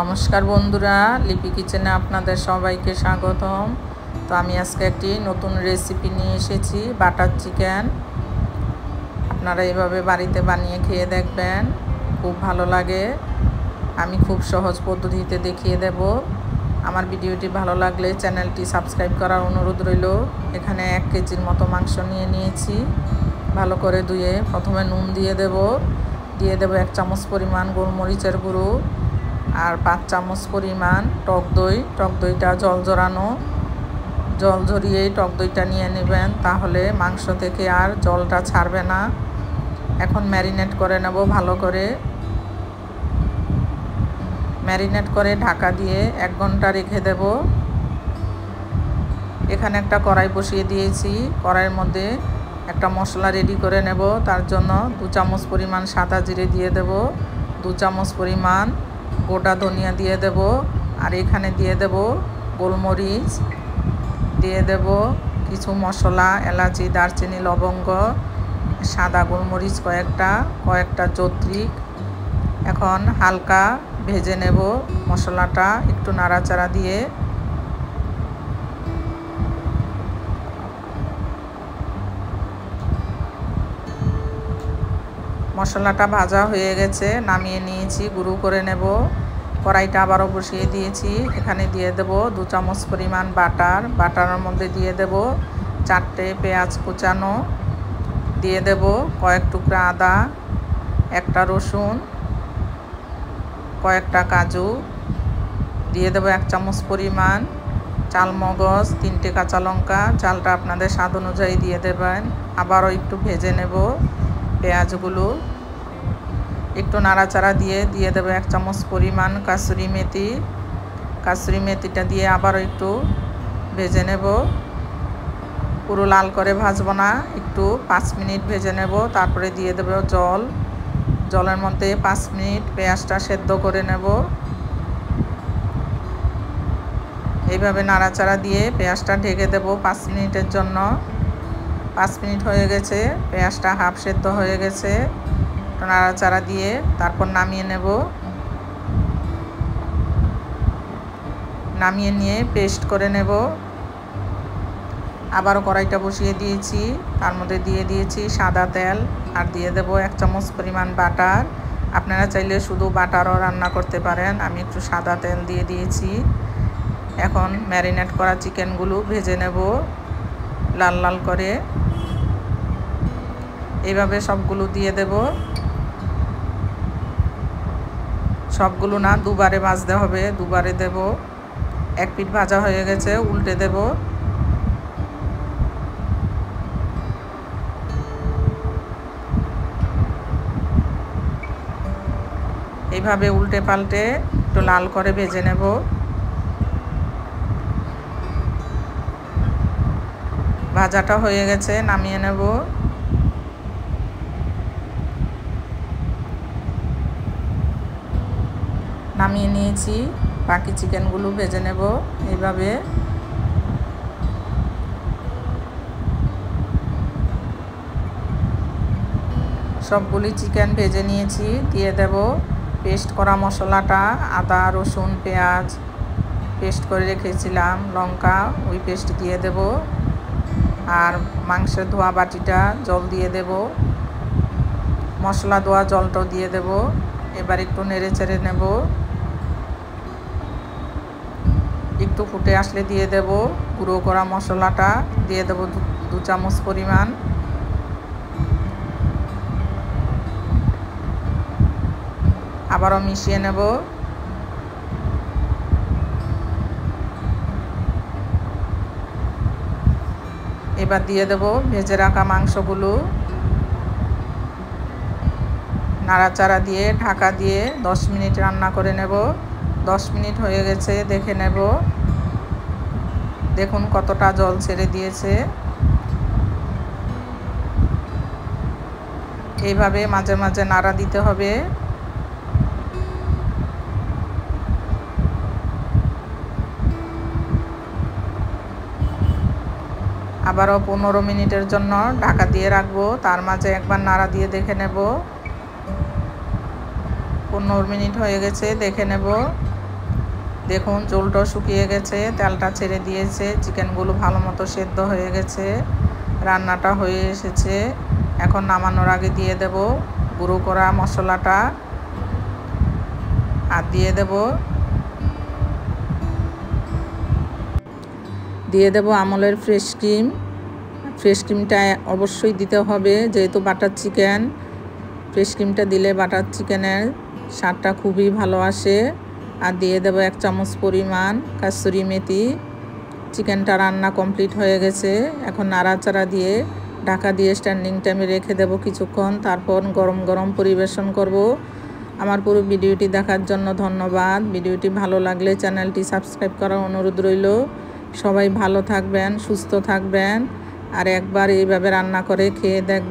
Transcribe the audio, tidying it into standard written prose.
নমস্কার বন্ধুরা, লিপি কিচেনে আপনাদের সবাইকে স্বাগতম। তো আমি আজকে একটি নতুন রেসিপি নিয়ে এসেছি, বাটার চিকেন। আপনারা এভাবে বাড়িতে বানিয়ে খেয়ে দেখবেন, খুব ভালো লাগে। আমি খুব সহজ পদ্ধতিতে দেখিয়ে দেব। আমার ভিডিওটি ভালো লাগলে চ্যানেলটি সাবস্ক্রাইব করার অনুরোধ রইল। এখানে 1 কেজির মতো মাংস নিয়ে নিয়েছি। ভালো করে ধুয়ে প্রথমে নুন দিয়ে দেব 1 চামচ পরিমাণ গোলমরিচের গুঁড়ো আর 5 চামচ পরিমাণ টক দইটা জল ঝরিয়েই টক দইটা নিয়ে নেবেন, তাহলে মাংস থেকে আর জলটা ছাড়বে না। এখন ম্যারিনেট করে নেব ভালো করে। ম্যারিনেট করে ঢাকা দিয়ে 1 ঘন্টা রেখে দেব। এখানে একটা কড়াই বসিয়ে দিয়েছি। কড়াইয়ের মধ্যে একটা মশলা রেডি করে নেব। তার জন্য 2 চামচ পরিমাণ সাদা জিরে দিয়ে দেব, 2 চামচ পরিমাণ গোটা ধনিয়া দিয়ে দেব, আর এখানে দিয়ে দেব গোলমরিচ, দিয়ে দেব কিছু মশলা, এলাচি, দারচিনি, লবঙ্গ, সাদা গোলমরিচ কয়েকটা জত্রিক। এখন হালকা ভেজে নেব মশলাটা, একটু নাড়াচাড়া দিয়ে। মশলাটা ভাজা হয়ে গেছে, নামিয়ে নিয়েছি, গুঁড়ো করে নেব। কড়াইটা আবারও বসিয়ে দিয়েছি। এখানে দিয়ে দেব 2 চামচ পরিমাণ বাটারের মধ্যে দিয়ে দেব 4টে পেঁয়াজ কুচানো, দিয়ে দেব কয়েক টুকরা আদা, একটা রসুন, কয়েকটা কাজু, দিয়ে দেব 1 চামচ পরিমাণ চালমগজ, 3টে কাঁচা লঙ্কা। চালটা আপনাদের স্বাদ অনুযায়ী দিয়ে দেবেন। আবারও একটু ভেজে নেব পেঁয়াজগুলো। একটু নাড়াচাড়া দিয়ে দেবো 1 চামচ পরিমাণ কাসুরি মেথিটা দিয়ে আবারও একটু ভেজে নেব। পুরো লাল করে ভাজবো না, একটু 5 মিনিট ভেজে নেব। তারপরে দিয়ে দেব জলের মধ্যে 5 মিনিট পেঁয়াজটা সেদ্ধ করে নেব। এইভাবে নাড়াচাড়া দিয়ে পেঁয়াজটা ঢেকে দেব 5 মিনিটের জন্য। 5 মিনিট হয়ে গেছে, পেঁয়াজটা হাফ সেদ্ধ হয়ে গেছে। নাড়াচাড়া দিয়ে তারপর নামিয়ে নেব। নামিয়ে নিয়ে পেস্ট করে নেব। আবারও কড়াইটা বসিয়ে দিয়েছি, তার মধ্যে দিয়ে দিয়েছি সাদা তেল, আর দিয়ে দেব 1 চামচ পরিমাণ বাটার। আপনারা চাইলে শুধু বাটারও রান্না করতে পারেন, আমি একটু সাদা তেল দিয়ে দিয়েছি। এখন ম্যারিনেট করা চিকেনগুলো ভেজে নেব লাল লাল করে। এইভাবে সবগুলো দিয়ে দেব। সবগুলো না, দুবারে ভাজতে হবে, দুবারে দেব। 1 পিঠ ভাজা হয়ে গেছে, উল্টে দেব। এইভাবে উল্টে পাল্টে একটু লাল করে ভেজে নেব। ভাজাটা হয়ে গেছে, নামিয়ে নেব। নামিয়ে নিয়েছি, বাকি চিকেনগুলো ভেজে নেব এইভাবে। সবগুলি চিকেন ভেজে নিয়েছি, দিয়ে দেব পেস্ট করা মশলাটা, আদা রসুন পেঁয়াজ পেস্ট করে রেখেছিলাম, লঙ্কা, ওই পেস্ট দিয়ে দেব। আর মাংসের ধোয়া বাটিটা জল দিয়ে দেব, মশলা ধোয়া জলটাও দিয়ে দেব। এবার একটু নেড়ে চেড়ে নেব। একটু ফুটে আসলে দিয়ে দেব গুঁড়ো করা মশলাটা, দিয়ে দেব 2 চামচ পরিমাণ। আবারও মিশিয়ে নেব। এবার দিয়ে দেব ভেজে রাখা মাংসগুলো। নাড়াচাড়া দিয়ে ঢাকা দিয়ে 10 মিনিট রান্না করে নেব। 10 মিনিট হয়ে গেছে, দেখে নেব। দেখুন কতটা জল ছেড়ে দিয়েছে। এইভাবে মাঝে মাঝে নাড়া দিতে হবে। আবারও 15 মিনিটের জন্য ঢাকা দিয়ে রাখবো। তার মাঝে একবার নাড়া দিয়ে দেখে নেব। 15 মিনিট হয়ে গেছে, দেখে নেব। দেখুন ঝোলটা শুকিয়ে গেছে, তেলটা ছেড়ে দিয়েছে, চিকেনগুলো ভালো মতো সেদ্ধ হয়ে গেছে, রান্নাটা হয়ে এসেছে। এখন নামানোর আগে দিয়ে দেব গুঁড়ো করা মশলাটা, আর দিয়ে দেব আমুলের ফ্রেশ ক্রিম। ফ্রেশ ক্রিমটা অবশ্যই দিতে হবে, যেহেতু বাটার চিকেন। ফ্রেশ ক্রিমটা দিলে বাটার চিকেনের স্বাদটা খুবই ভালো আসে। আর দিয়ে দেব 1 চামচ পরিমাণ কাসুরি মেথি। চিকেনটা রান্না কমপ্লিট হয়ে গেছে। এখন নাড়াচাড়া দিয়ে ঢাকা দিয়ে স্ট্যান্ডিং টাইমে রেখে দেব কিছুক্ষণ, তারপর গরম গরম পরিবেশন করব। আমার পুরো ভিডিওটি দেখার জন্য ধন্যবাদ। ভিডিওটি ভালো লাগলে চ্যানেলটি সাবস্ক্রাইব করার অনুরোধ রইল। সবাই ভালো থাকবেন, সুস্থ থাকবেন, আর একবার এইভাবে রান্না করে খেয়ে দেখবেন।